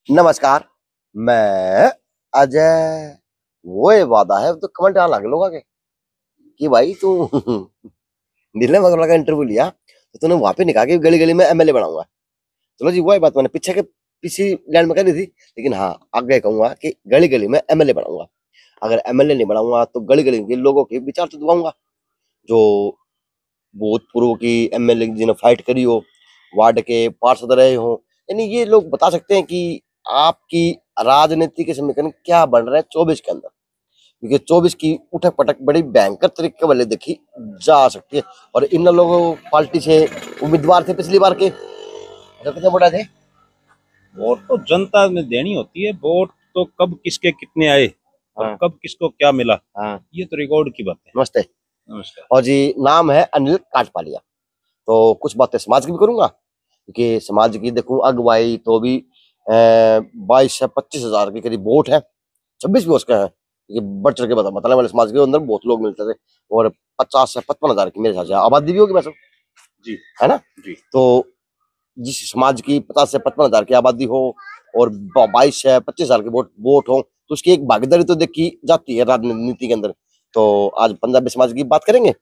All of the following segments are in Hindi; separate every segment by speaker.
Speaker 1: नमस्कार। मैं अजय। वो ये वादा है तो कमेंट आने लगे लोगों के कि भाई तू नीलम अग्रवाल का इंटरव्यू लिया तो तूने वहां पे निकाह के गली गली में एमएलए बनाऊंगा। चलो जी, वो ही बात मैंने पीछे के पीछे लैंड में कह दी थी, लेकिन हाँ आगे कहूंगा कि गली गली में एमएलए बनाऊंगा। अगर एमएलए नहीं बनाऊंगा तो गली गली के लोगों के विचार तो दुआऊंगा, जो भूतपूर्व की एमएलए जिन्होंने फाइट करी हो, वार्ड के पार्षद रहे हो, यानी ये लोग बता सकते हैं कि आपकी राजनीति के समीकरण क्या बन रहे हैं 24 के अंदर। क्योंकि 24 की उठक पटक बड़ी भयंकर तरीके वाले देखी जा सकती है। और इन लोगों पार्टी से उम्मीदवार थे पिछली बार के, जो कितने बड़ा थे।
Speaker 2: वोट तो जनता ने देनी होती है। वोट तो कब किसके कितने आए और
Speaker 1: हाँ
Speaker 2: कब किसको क्या मिला,
Speaker 1: हाँ।
Speaker 2: ये तो रिकॉर्ड की बात है।
Speaker 1: नमस्ते।
Speaker 2: नमस्कार।
Speaker 1: और जी, नाम है अनिल काटपालिया। तो कुछ बातें समाज की भी करूंगा, क्योंकि समाज की देखूं अगुवाई तो भी 22 से 25 हजार के करीब वोट है। 26 भी उसका है, क्योंकि बढ़ चढ़ के बताने वाले समाज के अंदर बहुत लोग मिलते थे। और 50 से 55 हजार की मेरे हिसाब से आबादी भी होगी वैसे,
Speaker 2: जी
Speaker 1: है ना।
Speaker 2: जी।
Speaker 1: तो जिस समाज की 50 से 55 हजार की आबादी हो और 22 से 25 हजार के वोट हो, तो उसकी एक भागीदारी तो देखी जाती है राजनीति के अंदर। तो आज पंजाबी समाज की बात करेंगे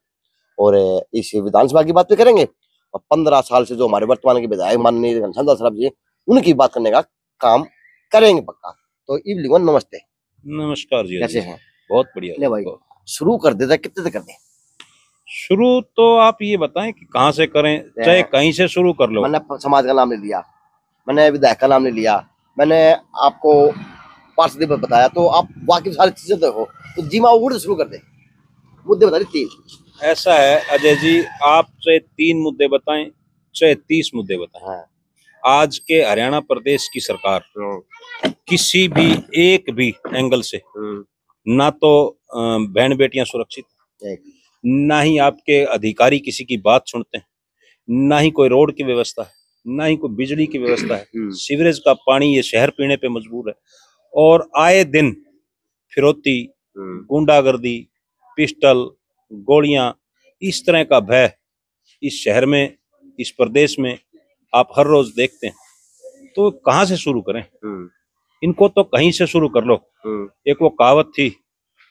Speaker 1: और इस विधानसभा की बात भी करेंगे। और 15 साल से जो हमारे वर्तमान के विधायक माननीय घनश्याम दास साहब जी, उनकी बात करने का काम करेंगे पक्का। तो इवलीगन नमस्ते।
Speaker 2: नमस्कार जी।
Speaker 1: कैसे
Speaker 2: जी
Speaker 1: हैं?
Speaker 2: बहुत बढ़िया
Speaker 1: ले भाई, शुरू कर देता, कितने तक कर दे।
Speaker 2: शुरू तो आप ये बताएं कि कहाँ से करें, चाहे कहीं से शुरू कर लो।
Speaker 1: मैंने समाज का नाम ले लिया, मैंने विधायक का नाम ले लिया, मैंने आपको पार्षद भी बताया, तो आप बाकी सारी चीजें देखो। तो जीमा उड़ से शुरू कर दे, मुद्दे बता दी 3।
Speaker 2: ऐसा है अजय जी, आप चाहे 3 मुद्दे बताएं चाहे 30 मुद्दे बताएं,
Speaker 1: हाँ।
Speaker 2: आज के हरियाणा प्रदेश की सरकार किसी भी एक भी एंगल से ना तो बहन बेटियां सुरक्षित, ना ही आपके अधिकारी किसी की बात सुनते हैं, ना ही कोई रोड की व्यवस्था है, ना ही कोई बिजली की व्यवस्था है। सीवरेज का पानी ये शहर पीने पे मजबूर है। और आए दिन फिरौती, गुंडागर्दी, पिस्टल, गोलियां, इस तरह का भय इस शहर में, इस प्रदेश में आप हर रोज देखते हैं। तो कहाँ से शुरू करें? इनको तो कहीं से शुरू कर लो। एक वो कहावत थी,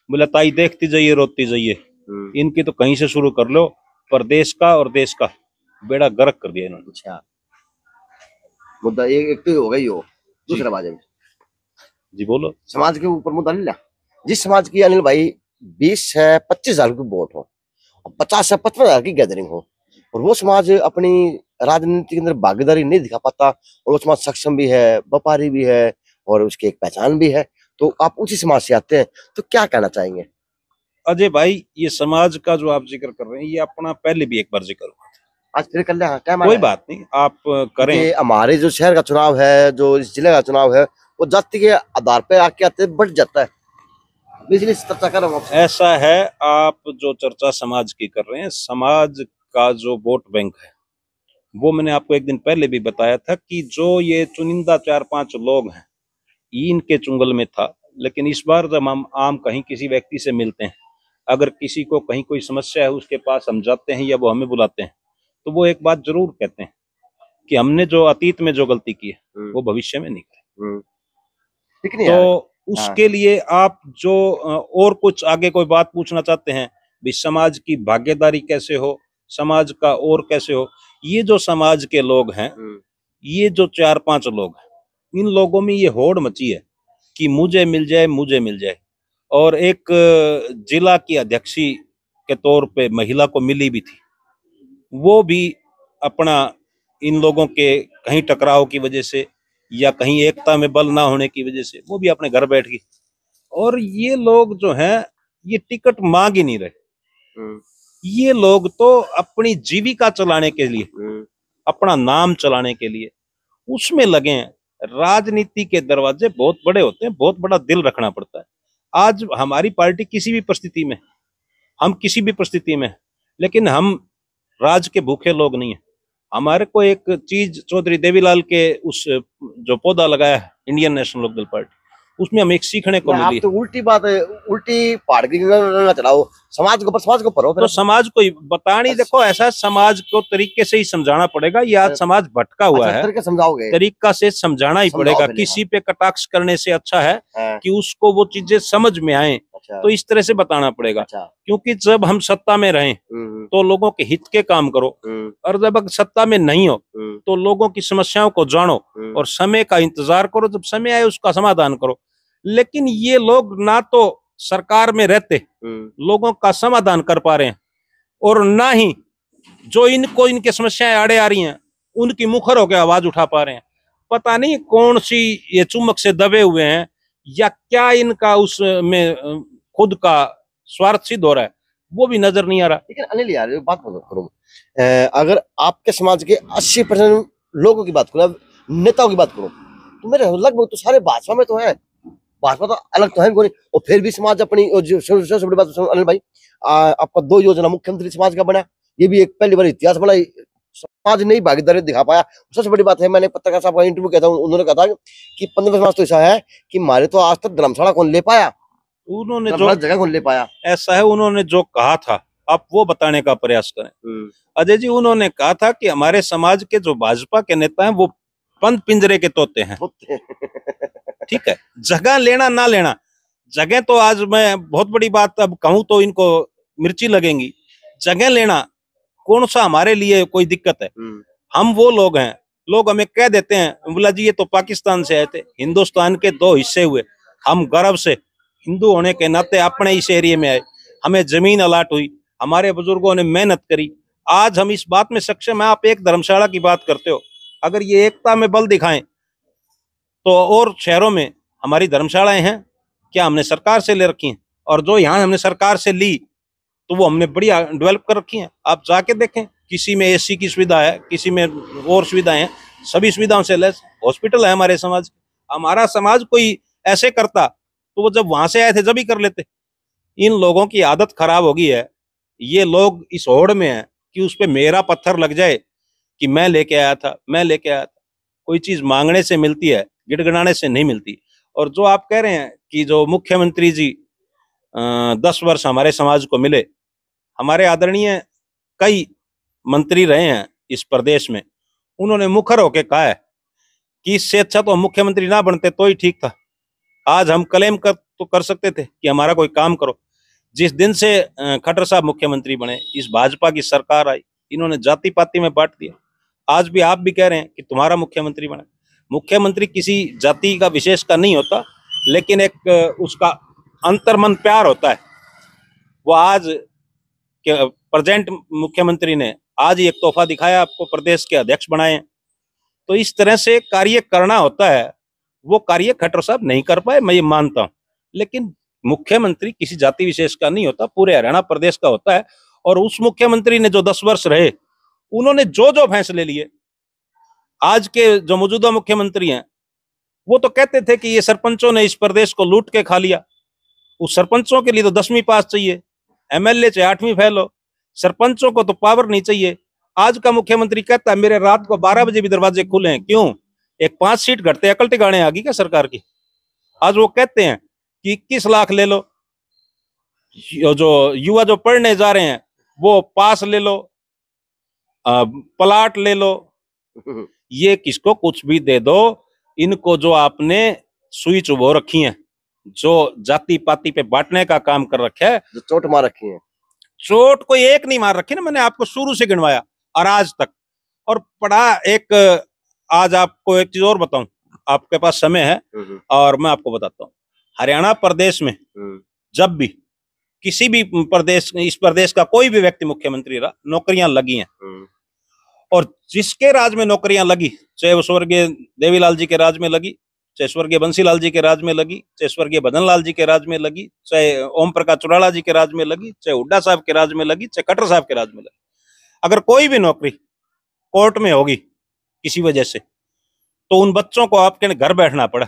Speaker 2: बोला ताई देखती जाइए रोती जाइए। इनकी तो कहीं से शुरू कर लो। प्रदेश का और देश का बेड़ा गर्क कर दिया इन्होंने।
Speaker 1: अच्छा, मुद्दा एक तो होगा ही हो। दूसरा बात है,
Speaker 2: जी बोलो।
Speaker 1: समाज के ऊपर मुद्दा नहीं लिया। जिस समाज की अनिल भाई 20 से 25 हजार की वोट हो, 50 से 55 हजार की गैदरिंग हो, और वो समाज अपनी राजनीति के अंदर भागीदारी नहीं दिखा पाता, और वो समाज सक्षम भी है, व्यापारी भी है, और उसकी एक पहचान भी है, तो आप उसी समाज से आते हैं, तो क्या कहना चाहेंगे?
Speaker 2: अजय भाई, ये समाज का जो आप जिक्र कर रहे हैं, ये अपना पहले भी एक बार जिक्र हुआ था।
Speaker 1: आज फिर कर लिया, क्या
Speaker 2: कोई बात नहीं, आप करें।
Speaker 1: ये हमारे जो शहर का चुनाव है, जो इस जिले का चुनाव है, वो जाति के आधार पे आके आते बढ़ जाता है। इसलिए चर्चा कर रहा हूँ।
Speaker 2: ऐसा है, आप जो चर्चा समाज की कर रहे हैं, समाज का जो वोट बैंक है, वो मैंने आपको एक दिन पहले भी बताया था कि जो ये चुनिंदा 4-5 लोग हैं, इनके चुंगल में था। लेकिन इस बार जब हम आम कहीं किसी व्यक्ति से मिलते हैं, अगर किसी को कहीं कोई समस्या है, उसके पास हम जाते हैं या वो हमें बुलाते हैं, तो वो एक बात जरूर कहते हैं कि हमने जो अतीत में जो गलती की है वो भविष्य में नहीं करें। तो उसके लिए आप जो और कुछ आगे कोई बात पूछना चाहते हैं, भी समाज की भागीदारी कैसे हो, समाज का और कैसे हो, ये जो समाज के लोग हैं, ये जो 4-5 लोग हैं, इन लोगों में ये होड़ मची है कि मुझे मिल जाए, मुझे मिल जाए। और एक जिला की अध्यक्षी के तौर पे महिला को मिली भी थी, वो भी अपना इन लोगों के कहीं टकराव की वजह से या कहीं एकता में बल ना होने की वजह से वो भी अपने घर बैठ गई। और ये लोग जो हैं, ये टिकट मांग ही नहीं रहे। ये लोग तो अपनी जीविका चलाने के लिए, अपना नाम चलाने के लिए उसमें लगे हैं। राजनीति के दरवाजे बहुत बड़े होते हैं, बहुत बड़ा दिल रखना पड़ता है। आज हमारी पार्टी किसी भी परिस्थिति में, हम किसी भी परिस्थिति में, लेकिन हम राज के भूखे लोग नहीं है। हमारे को एक चीज चौधरी देवीलाल के उस जो पौधा लगाया है इंडियन नेशनल लोकदल पार्टी, उसमें हमें एक सीखने को
Speaker 1: आप
Speaker 2: मिली।
Speaker 1: तो उल्टी बात है, उल्टी पहाड़ की ना चढ़ाओ, समाज के ऊपर, समाज के ऊपर हो
Speaker 2: तो
Speaker 1: फिर।
Speaker 2: समाज को बतानी, देखो ऐसा समाज को तरीके से ही समझाना पड़ेगा। ये आज समाज भटका हुआ
Speaker 1: अच्छा
Speaker 2: है,
Speaker 1: तरीके समझाओगे,
Speaker 2: तरीका से समझाना ही
Speaker 1: समझाओ
Speaker 2: पड़ेगा।
Speaker 1: पहले।
Speaker 2: किसी पे कटाक्ष करने से अच्छा है
Speaker 1: हाँ,
Speaker 2: कि उसको वो चीजें समझ में आए,
Speaker 1: अच्छा
Speaker 2: तो इस तरह से बताना पड़ेगा।
Speaker 1: अच्छा।
Speaker 2: क्योंकि जब हम सत्ता में रहें तो लोगों के हित के काम करो, और जब सत्ता में नहीं हो तो लोगों की समस्याओं को जानो और समय का इंतजार करो, जब समय आए उसका समाधान करो। लेकिन ये लोग ना तो सरकार में रहते लोगों का समाधान कर पा रहे हैं, और ना ही जो इनको इनके समस्याएं आड़े आ रही हैं उनकी मुखर होकर आवाज उठा पा रहे हैं। पता नहीं कौन सी ये चुम्बक से दबे हुए हैं, या क्या इनका उसमें खुद का स्वार्थ सिद्ध हो रहा है, वो भी नजर नहीं आ रहा।
Speaker 1: लेकिन अनिल यार एक बात करूँ, अगर आपके समाज के 80% लोगों की बात करूँ, नेताओं की बात करूँ, तो मेरे लगभग तो सारे भाजपा में तो है। भाजपा तो अलग तो है कोई, और फिर भी समाज अपनी, और जो सबसे बड़ी बात सुनो अनिल भाई, आपका 2 योजना मुख्यमंत्री समाज का बना, ये भी एक पहली बार इतिहास बना, समाज ने ही भागीदारी दिखा पाया। सबसे बड़ी बात है, मैंने पत्रकार साहब का इंटरव्यू किया था, उन्होंने कहा था कि 15 समाज तो ऐसा है कि हमारे तो आज तक धर्मशाला कौन ले पाया,
Speaker 2: उन्होंने जो
Speaker 1: जगह कौन ले पाया,
Speaker 2: ऐसा है, उन्होंने जो कहा था आप वो बताने का प्रयास करें। अजय जी, उन्होंने कहा था कि हमारे समाज के जो भाजपा के नेता हैं वो बंद पिंजरे के तोते हैं। ठीक है, जगह लेना ना लेना, जगह तो आज मैं बहुत बड़ी बात अब कहूं तो इनको मिर्ची लगेंगी। जगह लेना कौन सा हमारे लिए कोई दिक्कत है? हम वो लोग हैं, लोग हमें कह देते हैं बोला जी ये तो पाकिस्तान से आए थे, हिंदुस्तान के 2 हिस्से हुए, हम गर्व से हिंदू होने के नाते अपने इस एरिया में आए, हमें जमीन अलाट हुई, हमारे बुजुर्गों ने मेहनत करी, आज हम इस बात में सक्षम है। आप एक धर्मशाला की बात करते हो, अगर ये एकता में बल दिखाएं तो और शहरों में हमारी धर्मशालाएं हैं क्या? हमने सरकार से ले रखी हैं, और जो यहाँ हमने सरकार से ली तो वो हमने बढ़िया डेवलप कर रखी हैं। आप जाके देखें, किसी में एसी की सुविधा है, किसी में और सुविधाएं हैं, सभी सुविधाओं से लेस हॉस्पिटल है हमारे समाज। हमारा समाज कोई ऐसे करता तो वो जब वहां से आए थे जब ही कर लेते। इन लोगों की आदत खराब हो गई है, ये लोग इस होड़ में है कि उस पे मेरा पत्थर लग जाए कि मैं लेके आया था, मैं लेके आया था। कोई चीज मांगने से मिलती है, गिड़गिड़ाने से नहीं मिलती। और जो आप कह रहे हैं कि जो मुख्यमंत्री जी 10 वर्ष हमारे समाज को मिले, हमारे आदरणीय कई मंत्री रहे हैं इस प्रदेश में, उन्होंने मुखर होकर कहा है कि इससे अच्छा तो मुख्यमंत्री ना बनते तो ही ठीक था। आज हम क्लेम कर सकते थे कि हमारा कोई काम करो। जिस दिन से खट्टर साहब मुख्यमंत्री बने, इस भाजपा की सरकार आई, इन्होंने जाति पाति में बांट दिया। आज भी आप भी कह रहे हैं कि तुम्हारा मुख्यमंत्री बना। मुख्यमंत्री किसी जाति का विशेष का नहीं होता, लेकिन एक उसका अंतर्मन प्यार होता है। वो आज के प्रेजेंट मुख्यमंत्री ने आज ही एक तोहफा दिखाया, आपको प्रदेश के अध्यक्ष बनाए। तो इस तरह से कार्य करना होता है, वो कार्य खट्टर साहब नहीं कर पाए, मैं ये मानता हूं। लेकिन मुख्यमंत्री किसी जाति विशेष का नहीं होता, पूरे हरियाणा प्रदेश का होता है। और उस मुख्यमंत्री ने जो 10 वर्ष रहे, उन्होंने जो जो फैसले लिए, आज के जो मौजूदा मुख्यमंत्री हैं वो तो कहते थे कि ये सरपंचों ने इस प्रदेश को लूट के खा लिया। उस सरपंचों के लिए तो 10वीं पास चाहिए, एमएलए चाहे 8वीं फेल हो, सरपंचों को तो पावर नहीं चाहिए। आज का मुख्यमंत्री कहता है मेरे रात को 12 बजे भी दरवाजे खुले हैं, क्यों? एक 5 सीट घटते अकल टिकाने आ गई क्या सरकार की? आज वो कहते हैं कि 21 लाख ले लो, जो युवा जो पढ़ने जा रहे हैं वो पास ले लो, प्लाट ले लो, ये किसको कुछ भी दे दो, इनको जो आपने सुई चुभो रखी है, जो जाति पाति पे बांटने का काम कर रखा है,
Speaker 1: जो चोट मार रखी है,
Speaker 2: चोट कोई एक नहीं मार रखी ना, मैंने आपको शुरू से गिनवाया और आज तक। और पढ़ा एक, आज आपको एक चीज और बताऊं, आपके पास समय है और मैं आपको बताता हूँ। हरियाणा प्रदेश में जब भी किसी भी प्रदेश, इस प्रदेश का कोई भी व्यक्ति मुख्यमंत्री रहा, नौकरियां लगी हैं, और जिसके राज में नौकरियां लगी, चाहे वो स्वर्गीय देवीलाल जी के राज में लगी, चाहे स्वर्गीय बंसीलाल जी के राज में लगी, चाहे स्वर्गीय भजन लाल जी के राज में लगी, चाहे ओम प्रकाश चौटाला जी के राज में लगी, चाहे हुड्डा साहब के राज में लगी, चाहे खट्टर साहब के राज में लगी, अगर कोई भी नौकरी कोर्ट में होगी किसी वजह से, तो उन बच्चों को आपके घर बैठना पड़ा।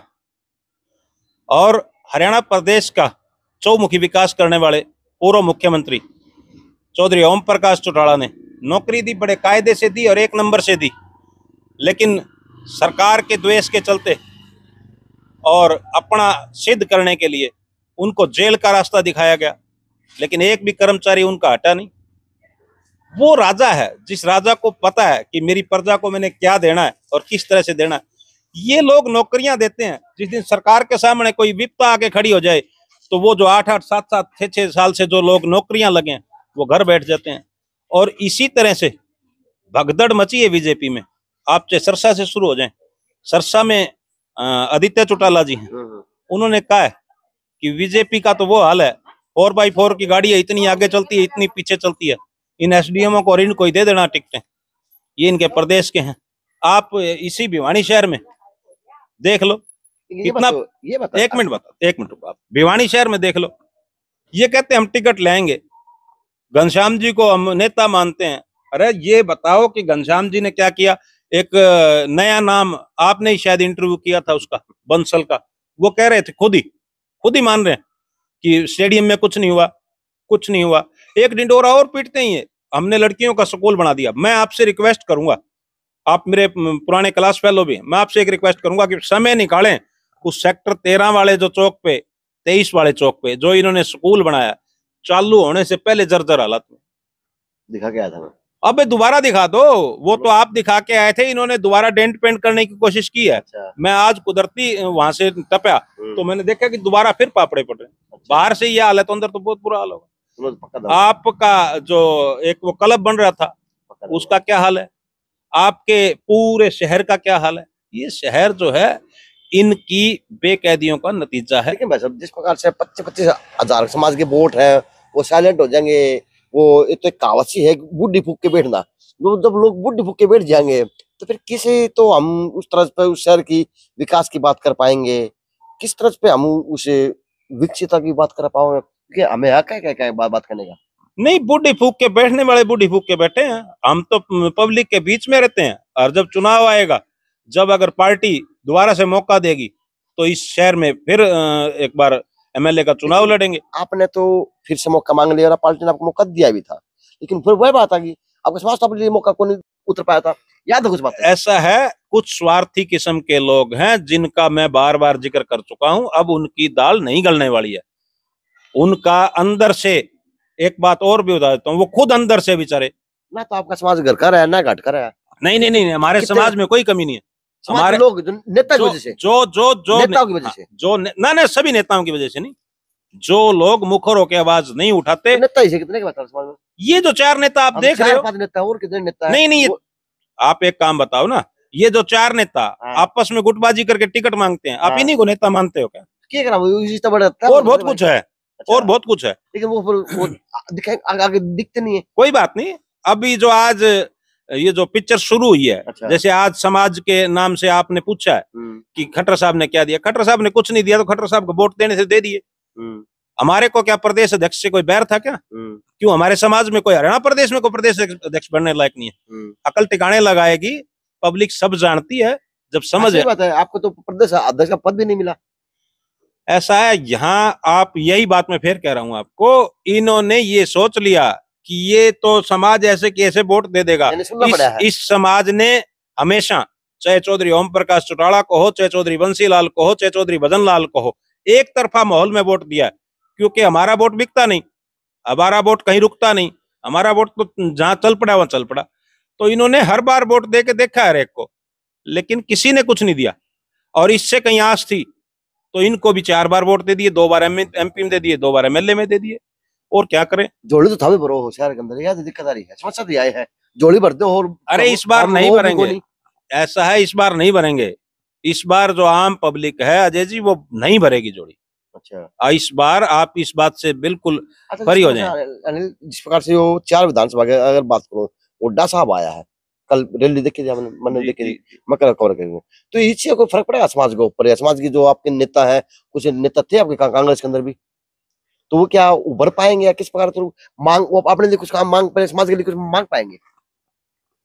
Speaker 2: और हरियाणा प्रदेश का चौमुखी विकास करने वाले पूर्व मुख्यमंत्री चौधरी ओम प्रकाश चौटाला ने नौकरी दी, बड़े कायदे से दी और 1 नंबर से दी, लेकिन सरकार के द्वेष के चलते और अपना सिद्ध करने के लिए उनको जेल का रास्ता दिखाया गया, लेकिन एक भी कर्मचारी उनका हटा नहीं। वो राजा है जिस राजा को पता है कि मेरी प्रजा को मैंने क्या देना है और किस तरह से देना है। ये लोग नौकरियां देते हैं, जिस दिन सरकार के सामने कोई विपदा आके खड़ी हो जाए तो वो जो 8-8, 7-7, 6-6 साल से जो लोग नौकरियां लगे हैं वो घर बैठ जाते हैं। और इसी तरह से भगदड़ मची है बीजेपी में। आप चाहे सरसा से शुरू हो जाए, सरसा में आदित्य चौटाला जी हैं, उन्होंने कहा है कि बीजेपी का तो वो हाल है, 4x4 की गाड़ी है, इतनी आगे चलती है, इतनी पीछे चलती है, इन एसडीएमओ को और इनको ही दे देना टिकटें, ये इनके प्रदेश के हैं। आप इसी भिवानी शहर में देख लो कितना, एक मिनट रुको, आप भिवानी शहर में देख लो, ये कहते हैं हम टिकट लेंगे, घनश्याम जी को हम नेता मानते हैं। अरे ये बताओ कि घनश्याम जी ने क्या किया? एक नया नाम आपने ही शायद इंटरव्यू किया था उसका, बंसल का, वो कह रहे थे खुद ही मान रहे हैं कि स्टेडियम में कुछ नहीं हुआ। एक ढिंडोरा और पीटते ही है, हमने लड़कियों का स्कूल बना दिया। मैं आपसे रिक्वेस्ट करूंगा, आप मेरे पुराने क्लास फेलो भी, मैं आपसे एक रिक्वेस्ट करूंगा कि समय निकालें उस सेक्टर 13 वाले जो चौक पे, 23 वाले चौक पे जो इन्होंने स्कूल बनाया, चालू होने से पहले जर्जर हालत में
Speaker 1: दिखा के आया था मैं।
Speaker 2: अबे दोबारा दिखा दो, वो तो आप दिखा के आए थे, इन्होंने दोबारा डेंट पेंट करने की कोशिश की है।
Speaker 1: अच्छा।
Speaker 2: मैं आज कुदरती वहां से टपया तो मैंने देखा कि दोबारा फिर पापड़े पड़ रहे।
Speaker 1: अच्छा।
Speaker 2: बाहर से ये हाल है तो अंदर तो बहुत बुरा हाल होगा।
Speaker 1: पक्का
Speaker 2: आपका जो एक वो क्लब बन रहा था उसका क्या हाल है? आपके पूरे शहर का क्या हाल है? ये शहर जो है इनकी बेकैदियों का नतीजा है।
Speaker 1: लेकिन भाई साहब, जिस प्रकार से 25-25 हजार समाज के वोट हैं वो साइलेंट हो जाएंगे, वो एक तो एक कहावत सी है, बुड्ढी फूक के बैठना। जब लोग बुड्ढी फूक के बैठ जाएंगे तो फिर किसे तो हम उस तरह पे उस शहर की विकास की बात कर पाएंगे, किस तरह पे हम उसे विकसितता की बात कर पाएंगे, क्योंकि हमें हक है क्या बात करने का।
Speaker 2: नहीं, बुढ़ी फूक के बैठने वाले बुढ़ी फूक के बैठे हैं, हम तो पब्लिक के बीच में रहते हैं। और जब चुनाव आएगा, जब अगर पार्टी दोबारा से मौका देगी तो इस शहर में फिर एक बार एमएलए का चुनाव लड़ेंगे।
Speaker 1: आपने तो फिर से मौका मांग लिया और पार्टी ने आपको मौका दिया भी था, लेकिन फिर वही बात आ गई, आपके समाज तो अपने लिए मौका को नहीं उतर पाया था। याद है कुछ बात?
Speaker 2: ऐसा है, कुछ स्वार्थी किस्म के लोग हैं जिनका मैं बार बार जिक्र कर चुका हूं, अब उनकी दाल नहीं गलने वाली है। उनका अंदर से, एक बात और भी बता देता हूँ, वो खुद अंदर से बेचारे,
Speaker 1: ना तो आपका समाज घर का रहा है ना घट का रहा है।
Speaker 2: नहीं, हमारे समाज में कोई कमी नहीं है।
Speaker 1: हमारे लोग नेता की वजह से,
Speaker 2: जो
Speaker 1: नेताओं की वजह से,
Speaker 2: जो ना सभी नेताओं की वजह से नहीं, जो लोग मुखर होकर आवाज नहीं उठाते,
Speaker 1: तो नेता ही से कितने के बात समाज में?
Speaker 2: ये जो 4 नेता आप देख रहे हो,
Speaker 1: नेता और कितने नेता?
Speaker 2: नहीं, आप एक काम बताओ ना, ये जो 4 नेता आपस में गुटबाजी करके टिकट मांगते हैं, आप इन्हीं को नेता मानते हो क्या? और बहुत कुछ है, और बहुत कुछ है,
Speaker 1: लेकिन वो आगे दिखते नहीं है।
Speaker 2: कोई बात नहीं। अभी जो आज ये जो पिक्चर शुरू हुई है,
Speaker 1: अच्छा।
Speaker 2: जैसे आज समाज के नाम से आपने पूछा है कि खट्टर साहब ने क्या दिया, खट्टर साहब ने कुछ नहीं दिया, तो खट्टर साहब को वोट देने से दे दिए। हमारे को क्या प्रदेश अध्यक्ष से कोई बैर था क्या? क्यों हमारे समाज में कोई हरियाणा प्रदेश में कोई प्रदेश अध्यक्ष बनने लायक नहीं है? अकल टिकाने लगाएगी, पब्लिक सब जानती है, जब समझ है।
Speaker 1: बात है, आपको तो प्रदेश अध्यक्ष का पद भी नहीं मिला।
Speaker 2: ऐसा है, यहाँ आप यही बात मैं फिर कह रहा हूँ आपको, इन्होंने ये सोच लिया कि ये तो समाज ऐसे कैसे वोट दे देगा। इस समाज ने हमेशा, चाहे चौधरी ओम प्रकाश चौटाला को हो, चाहे चौधरी बंसी लाल को हो, चाहे चौधरी भजन लाल को हो, एक तरफा माहौल में वोट दिया, क्योंकि हमारा वोट बिकता नहीं, हमारा वोट कहीं रुकता नहीं, हमारा वोट तो जहां चल पड़ा वहां चल पड़ा। तो इन्होंने हर बार वोट दे के देखा है हर एक को, लेकिन किसी ने कुछ नहीं दिया। और इससे कहीं आस थी तो इनको भी 4 बार वोट दे दिए, 2 बार एमपी में दे दिए, 2 बार एमएलए में दे दिए। और क्या करें,
Speaker 1: जोड़ी तो था भी भरो हो शहर के अंदर, यार दिक्कत आ रही है, समस्या तो आए है, जोड़ी भर दो। और
Speaker 2: अरे इस बार नहीं भरेंगे, ऐसा है, इस बार नहीं भरेंगे। इस बार जो आम पब्लिक है अजय जी, वो नहीं भरेगी जोड़ी। अच्छा, इस बार आप इस बात से बिल्कुल परी हो जाए।
Speaker 1: जिस प्रकार से वो 4 विधानसभा की अगर बात करो, हुड्डा साहब आया है, कल रैली देखी थी मैंने देखी, मैं कवर करेंगे, तो इससे कोई फर्क पड़ेगा समाज के ऊपर? समाज की जो आपके नेता है, कुछ नेता थे आपके कांग्रेस के अंदर भी, तो वो क्या उभर पाएंगे या किस प्रकार तो मांग, वो अपने लिए कुछ काम मांग पाए, समाज के लिए कुछ मांग पाएंगे?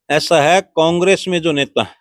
Speaker 2: ऐसा है, कांग्रेस में जो नेता है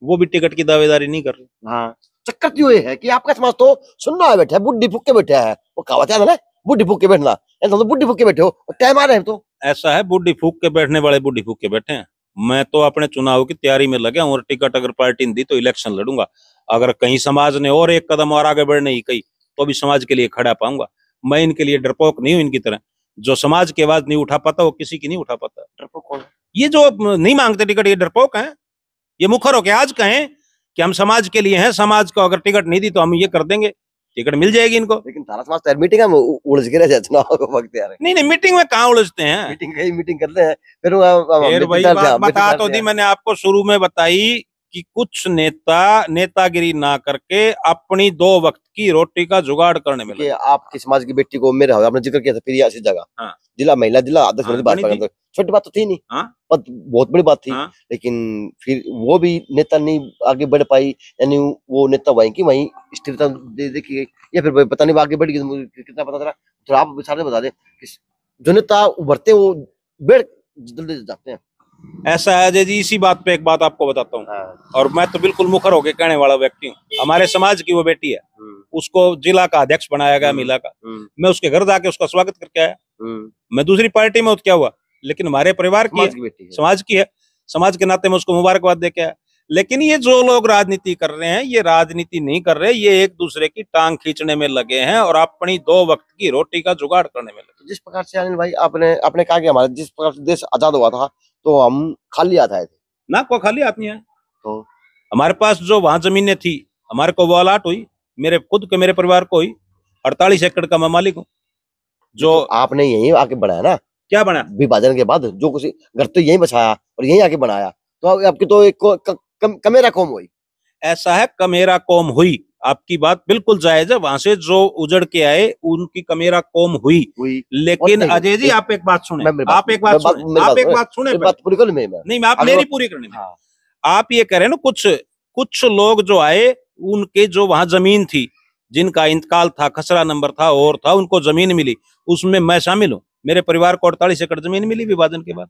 Speaker 2: वो भी टिकट की दावेदारी नहीं कर रहे।
Speaker 1: हाँ, चक्कर तो ये है कि आपका समाज तो सुनना है, बैठा है, बुड्ढी फूक के बैठा है, वो कहावत है ना, बुड्ढी फूक के बैठना, तो बुड्ढी फूक के बैठे हो, टाइम आ रहे हैं तो।
Speaker 2: ऐसा है, बुड्ढी फूक के बैठने वाले बुड्ढी फूक के बैठे हैं। मैं तो अपने चुनाव की तैयारी में लगा हूँ, और टिकट अगर पार्टी ने दी तो इलेक्शन लड़ूंगा। अगर कहीं समाज ने और एक कदम और आगे बढ़ने की कही तो भी समाज के लिए खड़ा पाऊंगा। मैं इनके लिए डरपोक नहीं हूं इनकी तरह। जो समाज की आवाज नहीं उठा पाता वो किसी की नहीं उठा पाता।
Speaker 1: डरपोक कौन है?
Speaker 2: ये जो नहीं मांगते टिकट, ये डरपोक हैं। ये मुखर होके आज कहें कि हम समाज के लिए हैं, समाज को अगर टिकट नहीं दी तो हम ये कर देंगे, टिकट मिल जाएगी इनको।
Speaker 1: लेकिन तारा समाज तो मीटिंग में उलझ के रह जाए चुनाव के वक्त यार।
Speaker 2: नहीं नहीं, मीटिंग में कहाँ उलझते हैं।
Speaker 1: मीटिंग करते हैं फिर
Speaker 2: वही बात बता तो दी मैंने आपको शुरू में बताई कि कुछ नेता नेतागिरी ना करके अपनी 2 वक्त की रोटी का जुगाड़ करने में लगे।
Speaker 1: आपकी समाज की बेटी को मेरे आपने जिक्र किया था फिर ऐसी जगह,
Speaker 2: हाँ।
Speaker 1: जिला महिला जिला अध्यक्ष
Speaker 2: हाँ,
Speaker 1: बात कर, छोटी बात तो थी नहीं।
Speaker 2: हाँ?
Speaker 1: बहुत बड़ी बात थी।
Speaker 2: हाँ?
Speaker 1: लेकिन फिर वो भी नेता नहीं आगे बढ़ पाई, यानी वो नेता वहीं की वहीं स्थिरता देखी गई, या फिर पता नहीं आगे बढ़ गई, कितना पता चला। थोड़ा आप विचार से बता दें जो नेता उभरते हैं वो बेड़ जल्दी जाते हैं।
Speaker 2: ऐसा है अजय जी, इसी बात पे एक बात आपको बताता हूँ।
Speaker 1: हाँ।
Speaker 2: और मैं तो बिल्कुल मुखर होके कहने वाला व्यक्ति हूँ। हमारे समाज की वो बेटी है, उसको जिला का अध्यक्ष बनाया गया महिला का। मैं उसके घर जाके उसका स्वागत करके आया। मैं दूसरी पार्टी में क्या हुआ, लेकिन हमारे परिवार की है, समाज की है, समाज के नाते मैं उसको मुबारकबाद दे के आया। लेकिन ये जो लोग राजनीति कर रहे हैं, ये राजनीति नहीं कर रहे, ये एक दूसरे की टांग खींचने में लगे हैं और अपनी 2 वक्त की रोटी का जुगाड़ करने में लगे।
Speaker 1: जिस प्रकार से अनिल भाई आपने कहा कि हमारा जिस प्रकार से देश आजाद हुआ था तो हम खाली हाथ आए थे
Speaker 2: ना, को खाली हाथ नहीं है।
Speaker 1: तो
Speaker 2: हमारे पास जो वहां जमीनें थी, हमारे को वो अलाट हुई, मेरे खुद के मेरे परिवार को हुई। 48 एकड़ का मैं मालिक हूँ। जो
Speaker 1: तो आपने यही आके बनाया ना,
Speaker 2: क्या बना
Speaker 1: विभाजन के बाद जो कुछ घर तो यही बसाया और यही आके बनाया, तो आपकी तो एक कमेरा कौम हुई।
Speaker 2: ऐसा है, कमेरा कौम हुई, आपकी बात बिल्कुल जायज है। वहां से जो उजड़ के आए उनकी कमेरा कौम हुई। लेकिन अजय जी आप एक बात सुने, आप एक बात सुने,
Speaker 1: बात पूरी कर
Speaker 2: नहीं आप मेरी पूरी करने में। आप ये कह रहे ना, कुछ लोग जो आए उनके जो वहां जमीन थी, जिनका इंतकाल था, खसरा नंबर था और था, उनको जमीन मिली, उसमें मैं शामिल हूँ। मेरे परिवार को 48 एकड़ जमीन मिली विभाजन के बाद।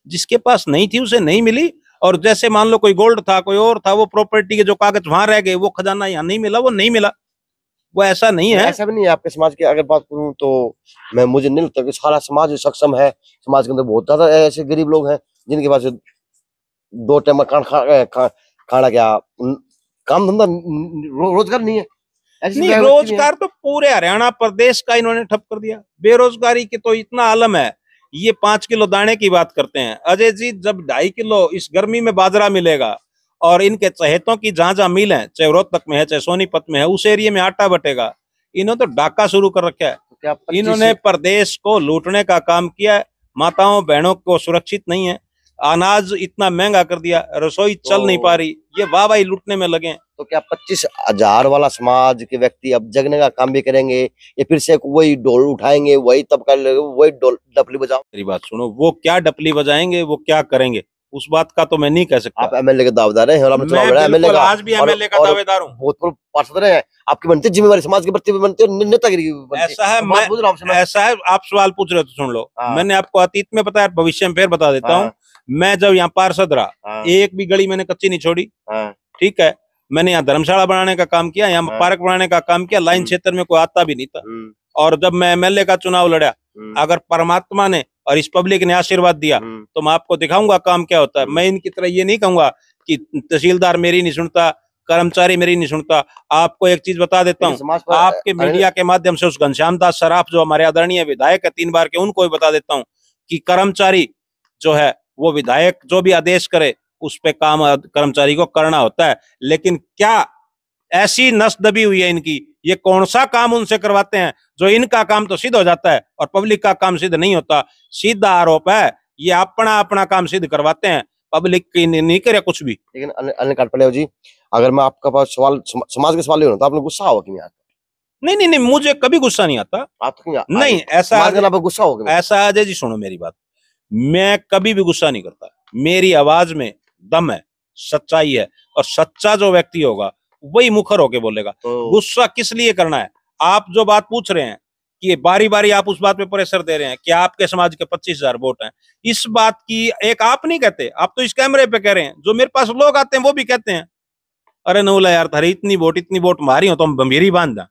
Speaker 2: जिसके पास नहीं थी उसे नहीं मिली। और जैसे मान लो कोई गोल्ड था, कोई और था, वो प्रॉपर्टी के जो कागज वहां रह गए, वो खजाना यहाँ नहीं मिला, वो नहीं मिला। वो ऐसा नहीं है।
Speaker 1: ऐसा भी नहीं है। आपके समाज की अगर बात करूं तो मुझे नहीं लगता कि सारा समाज सक्षम है। समाज के अंदर बहुत ज्यादा ऐसे गरीब लोग हैं जिनके पास 2 टाइम खाना क्या काम धंधा रोजगार नहीं है।
Speaker 2: नहीं, रोजगार तो पूरे हरियाणा प्रदेश का इन्होंने ठप कर दिया। बेरोजगारी के तो इतना आलम है। ये 5 किलो दाने की बात करते हैं अजय जी, जब 2.5 किलो इस गर्मी में बाजरा मिलेगा और इनके चहेतों की जहां जहां मिल है, चाहे रोहतक में है चाहे सोनीपत में है, उस एरिया में आटा बटेगा। इन्होंने तो डाका शुरू कर रखा है। इन्होंने प्रदेश को लूटने का काम किया है। माताओं बहनों को सुरक्षित नहीं है। अनाज इतना महंगा कर दिया, रसोई चल नहीं पा रही, ये वाह लूटने में लगे।
Speaker 1: तो क्या 25,000 वाला समाज के व्यक्ति अब जगने का काम भी करेंगे या फिर से वही डोल उठाएंगे, वही तब कर वही डपली बजाओ?
Speaker 2: मेरी बात सुनो, वो क्या डपली बजाएंगे, वो क्या करेंगे, उस बात का तो मैं नहीं कह सकता।
Speaker 1: आप एमएलए के दावेदार हैं और आपने चुनाव लड़ा एमएलए का,
Speaker 2: आज भी एमएलए का दावेदार हूँ।
Speaker 1: भूतपूर्व पार्षद रहे हैं, आपकी बनती जिम्मेवारी समाज के प्रति बनती है, नेतागिरी बनती है।
Speaker 2: ऐसा है, ऐसा है, आप सवाल पूछ रहे हो तो सुन लो। मैंने आपको अतीत में बताया, भविष्य में फिर बता देता हूँ। मैं जब यहाँ पार्षद रहा, एक भी गली मैंने कच्ची नहीं छोड़ी। ठीक है, मैंने यहाँ धर्मशाला बनाने का काम किया, यहाँ पार्क बनाने का काम किया। लाइन क्षेत्र में कोई आता भी नहीं था। और जब मैं एमएलए का चुनाव लड़ा, अगर परमात्मा ने और इस पब्लिक ने आशीर्वाद दिया तो मैं आपको दिखाऊंगा काम क्या होता है। मैं इनकी तरह ये नहीं कहूंगा कि तहसीलदार मेरी नहीं सुनता, कर्मचारी मेरी नहीं सुनता। आपको एक चीज बता देता हूँ, आपके मीडिया के माध्यम से उस घनश्याम दास सराफ जो हमारे आदरणीय विधायक है 3 बार के, उनको भी बता देता हूँ कि कर्मचारी जो है वो विधायक जो भी आदेश करे उस पे काम कर्मचारी को करना होता है। लेकिन क्या ऐसी नस दबी हुई है इनकी, ये कौन सा काम उनसे करवाते हैं जो इनका काम तो सिद्ध हो जाता है और पब्लिक का काम सिद्ध नहीं होता। सीधा आरोप है, ये अपना काम सिद्ध करवाते हैं, पब्लिक की नहीं करे कुछ भी।
Speaker 1: लेकिन अनिल काटपड़े जी, अगर मैं आपका पास सवाल समाज के सवाल तो आपने गुस्सा होगा कि नहीं आता?
Speaker 2: नहीं, मुझे कभी गुस्सा नहीं आता।
Speaker 1: आप तो
Speaker 2: नहीं, ऐसा
Speaker 1: गुस्सा होगा?
Speaker 2: ऐसा अजय जी सुनो मेरी बात, मैं कभी भी गुस्सा नहीं करता। मेरी आवाज में दम है, सच्चाई है, और सच्चा जो व्यक्ति होगा वही मुखर होके बोलेगा। गुस्सा किस लिए करना है? आप जो बात पूछ रहे हैं कि बारी बारी आप उस बात पे प्रेशर दे रहे हैं कि आपके समाज के 25,000 वोट हैं, इस बात की एक आप नहीं कहते, आप तो इस कैमरे पे कह रहे हैं। जो मेरे पास लोग आते हैं वो भी कहते हैं, अरे नौला यार थारी इतनी वोट मारी हो तो हम बंबेरी बांध दें।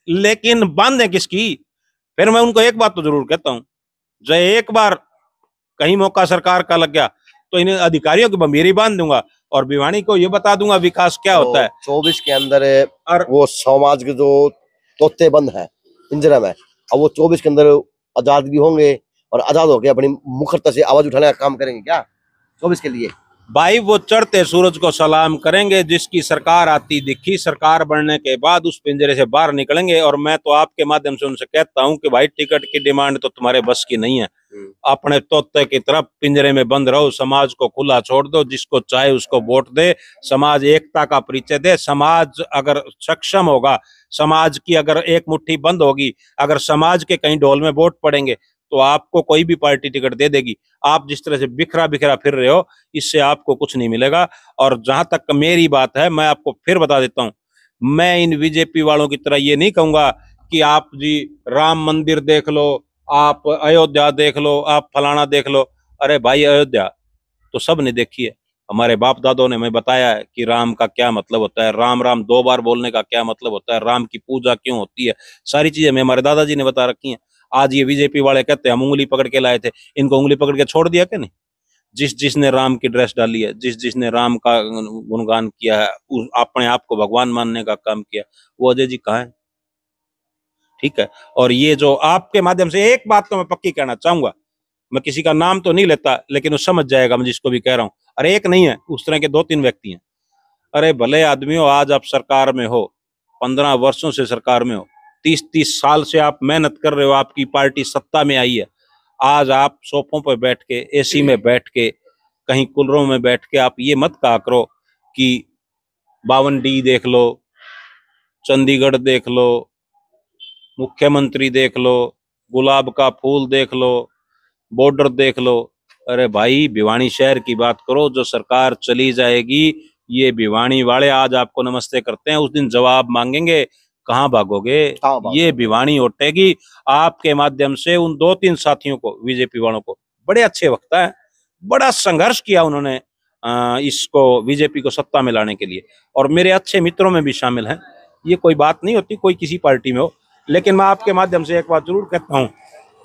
Speaker 2: लेकिन बांधे किसकी? फिर मैं उनको एक बात तो जरूर कहता हूं, जो एक बार कहीं मौका सरकार का लग गया तो इन अधिकारियों की बंबेरी बांध दूंगा और भिवानी को ये बता दूंगा विकास क्या
Speaker 1: तो
Speaker 2: होता है।
Speaker 1: 24 के अंदर
Speaker 2: और
Speaker 1: वो समाज के जो तोते बंद है पिंजरे में, अब वो 24 के अंदर आजाद भी होंगे और आजाद होकर अपनी मुखरता से आवाज उठाने का काम करेंगे क्या 24 के लिए?
Speaker 2: भाई वो चढ़ते सूरज को सलाम करेंगे। जिसकी सरकार आती दिखी, सरकार बनने के बाद उस पिंजरे से बाहर निकलेंगे। और मैं तो आपके माध्यम से उनसे कहता हूं कि भाई टिकट की डिमांड तो तुम्हारे बस की नहीं है। अपने तोते की तरफ पिंजरे में बंद रहो, समाज को खुला छोड़ दो, जिसको चाहे उसको वोट दे, समाज एकता का परिचय दे। समाज अगर सक्षम होगा, समाज की अगर एक मुट्ठी बंद होगी, अगर समाज के कहीं ढोल में वोट पड़ेंगे तो आपको कोई भी पार्टी टिकट दे देगी। आप जिस तरह से बिखरा बिखरा फिर रहे हो, इससे आपको कुछ नहीं मिलेगा। और जहां तक मेरी बात है, मैं आपको फिर बता देता हूं, मैं इन बीजेपी वालों की तरह ये नहीं कहूंगा कि आप जी राम मंदिर देख लो, आप अयोध्या देख लो, आप फलाना देख लो। अरे भाई अयोध्या तो सब ने देखी है। हमारे बाप दादों ने हमें बताया है कि राम का क्या मतलब होता है, राम राम 2 बार बोलने का क्या मतलब होता है, राम की पूजा क्यों होती है। सारी चीजें हमें हमारे दादाजी ने बता रखी हैं। आज ये बीजेपी वाले कहते हैं हम उंगली पकड़ के लाए थे, इनको उंगली पकड़ के छोड़ दिया क्या नहीं? जिस जिसने राम की ड्रेस डाली है, जिस जिसने राम का गुणगान किया है, अपने आप को भगवान मानने का काम किया, वो अजय जी कहाँ है? ठीक है। और ये जो आपके माध्यम से एक बात तो मैं पक्की कहना चाहूंगा, मैं किसी का नाम तो नहीं लेता, लेकिन वो समझ जाएगा मैं जिसको भी कह रहा हूं। अरे एक नहीं है, उस तरह के 2-3 व्यक्ति हैं। अरे भले आदमी हो, आज आप सरकार में हो, 15 वर्षों से सरकार में हो, 30-30 साल से आप मेहनत कर रहे हो, आपकी पार्टी सत्ता में आई है। आज आप सोफों पर बैठ के, एसी में बैठ के, कहीं कूलरों में बैठ के आप ये मत कहा करो कि 52D देख लो, चंडीगढ़ देख लो, मुख्यमंत्री देख लो, गुलाब का फूल देख लो, बॉर्डर देख लो। अरे भाई भिवानी शहर की बात करो। जो सरकार चली जाएगी, ये भिवानी वाले आज आपको नमस्ते करते हैं, उस दिन जवाब मांगेंगे, कहाँ भागोगे? ये भिवानी उठेगी। आपके माध्यम से उन 2-3 साथियों को, बीजेपी वालों को, बड़े अच्छे वक्ता है, बड़ा संघर्ष किया उन्होंने इसको बीजेपी को सत्ता में लाने के लिए, और मेरे अच्छे मित्रों में भी शामिल हैं। ये कोई बात नहीं होती, कोई किसी पार्टी में हो। लेकिन मैं आपके माध्यम से एक बात जरूर कहता हूँ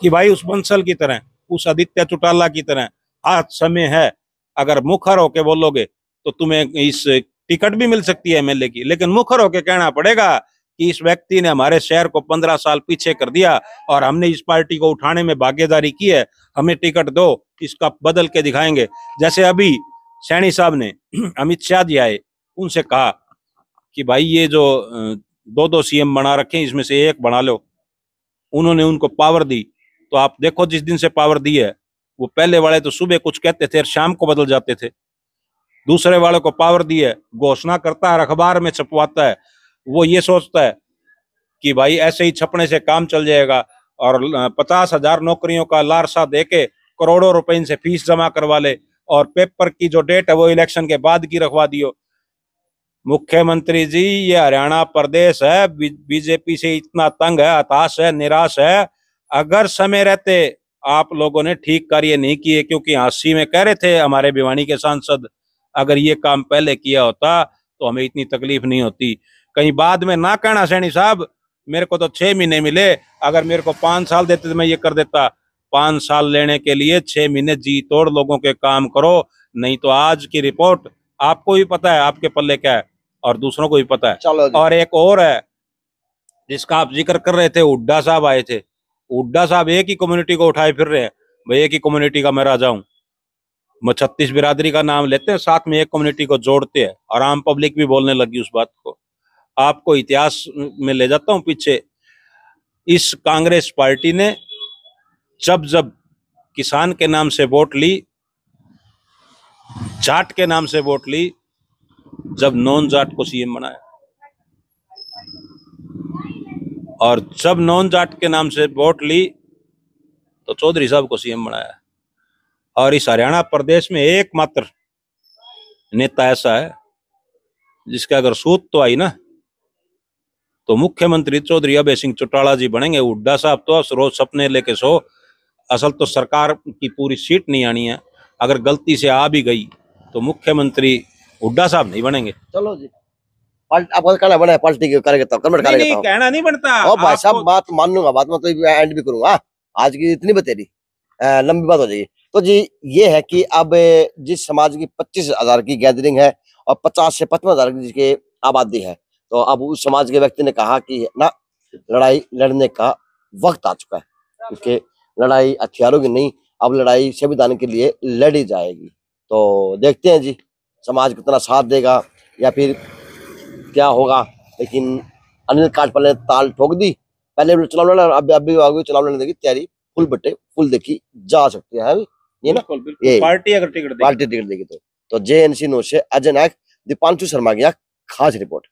Speaker 2: कि भाई उस बंसल की तरह, उस आदित्य चौटाला की तरह आज समय है। अगर मुखर होके बोलोगे तो तुम्हें इस टिकट भी मिल सकती है एमएलए की, लेकिन मुखर होके कहना पड़ेगा कि इस व्यक्ति ने हमारे शहर को 15 साल पीछे कर दिया और हमने इस पार्टी को उठाने में भागीदारी की है, हमें टिकट दो, इसका बदल के दिखाएंगे। जैसे अभी सैनी साहब ने अमित शाह जी आए, उनसे कहा कि भाई ये जो 2-2 सीएम बना रखे हैं, इसमें से एक बना लो। उन्होंने उनको पावर दी। तो आप देखो जिस दिन से पावर दी है, वो पहले वाले तो सुबह कुछ कहते थे और शाम को बदल जाते थे। दूसरे वाले को पावर दी है, घोषणा करता है, अखबार में छपवाता है, वो ये सोचता है कि भाई ऐसे ही छपने से काम चल जाएगा, और 50,000 नौकरियों का लालसा देके करोड़ों रुपए इनसे फीस जमा करवा ले, और पेपर की जो डेट है वो इलेक्शन के बाद की रखवा दियो। मुख्यमंत्री जी, ये हरियाणा प्रदेश है, बीजेपी से इतना तंग है, हताश है, निराश है। अगर समय रहते आप लोगों ने ठीक कार्य नहीं किए, क्योंकि हांसी में कह रहे थे हमारे भिवानी के सांसद, अगर ये काम पहले किया होता तो हमें इतनी तकलीफ नहीं होती। कहीं बाद में ना कहना सैनी साहब मेरे को तो 6 महीने मिले, अगर मेरे को 5 साल देते तो मैं ये कर देता। 5 साल लेने के लिए 6 महीने जी तोड़ लोगों के काम करो, नहीं तो आज की रिपोर्ट आपको भी पता है आपके पल्ले क्या है, और दूसरों को भी पता है। और एक और है जिसका आप जिक्र कर रहे थे, हुड्डा साहब आए थे। हुड्डा साहब एक ही कम्युनिटी को उठाए फिर रहे हैं, भाई एक ही कम्युनिटी का मैं राजा हूं। मैं 36 बिरादरी का नाम लेते हैं, साथ में एक कम्युनिटी को जोड़ते हैं, और आम पब्लिक भी बोलने लगी उस बात को। आपको इतिहास में ले जाता हूं पीछे। इस कांग्रेस पार्टी ने जब जब किसान के नाम से वोट ली, जाट के नाम से वोट ली, जब नॉन जाट को सीएम बनाया, और जब नॉन जाट के नाम से वोट ली तो चौधरी साहब को सीएम बनाया। और इस हरियाणा प्रदेश में एकमात्र नेता ऐसा है जिसका अगर सूत तो आई ना, तो मुख्यमंत्री चौधरी अभय सिंह चौटाला जी बनेंगे। हुड्डा साहब तो रोज सपने लेके सो, असल तो सरकार की पूरी सीट नहीं आनी है। अगर गलती से आ भी गई तो मुख्यमंत्री हुड्डा साहब नहीं बनेंगे।
Speaker 1: चलो जी, आपका कहना बना है पार्टी के कार्यकर्ता कमेंट करेंगे।
Speaker 2: नहीं कहना नहीं बनता।
Speaker 1: ओ भाई साहब बात मान लूंगा, बात में तो एंड भी करूंगा। आज की इतनी बतेरी लंबी बात हो जाएगी। तो जी ये है कि अब जिस समाज की 25,000 की गैदरिंग है और 50 से 55,000 की जिसकी आबादी है, तो अब उस समाज के व्यक्ति ने कहा कि ना लड़ाई लड़ने का वक्त आ चुका है, क्योंकि लड़ाई हथियारों की नहीं, अब लड़ाई संविधान के लिए लड़ी जाएगी। तो देखते हैं जी समाज कितना साथ देगा या फिर क्या होगा। लेकिन अनिल काटपाल ने ताल ठोक दी, पहले चुनाव लड़ा, अभी आगे चुनाव लड़ने की तैयारी फुल बटे फुल देखी जा सकती है ये ना।
Speaker 2: बिल्कुल बिल्कुल,
Speaker 1: ये
Speaker 2: पार्टी अगर टिकट देगी।
Speaker 1: पार्टी टिकट देगी तो। JNC न्यूज़ से अजय नायक, दीपांशु शर्मा की खास रिपोर्ट।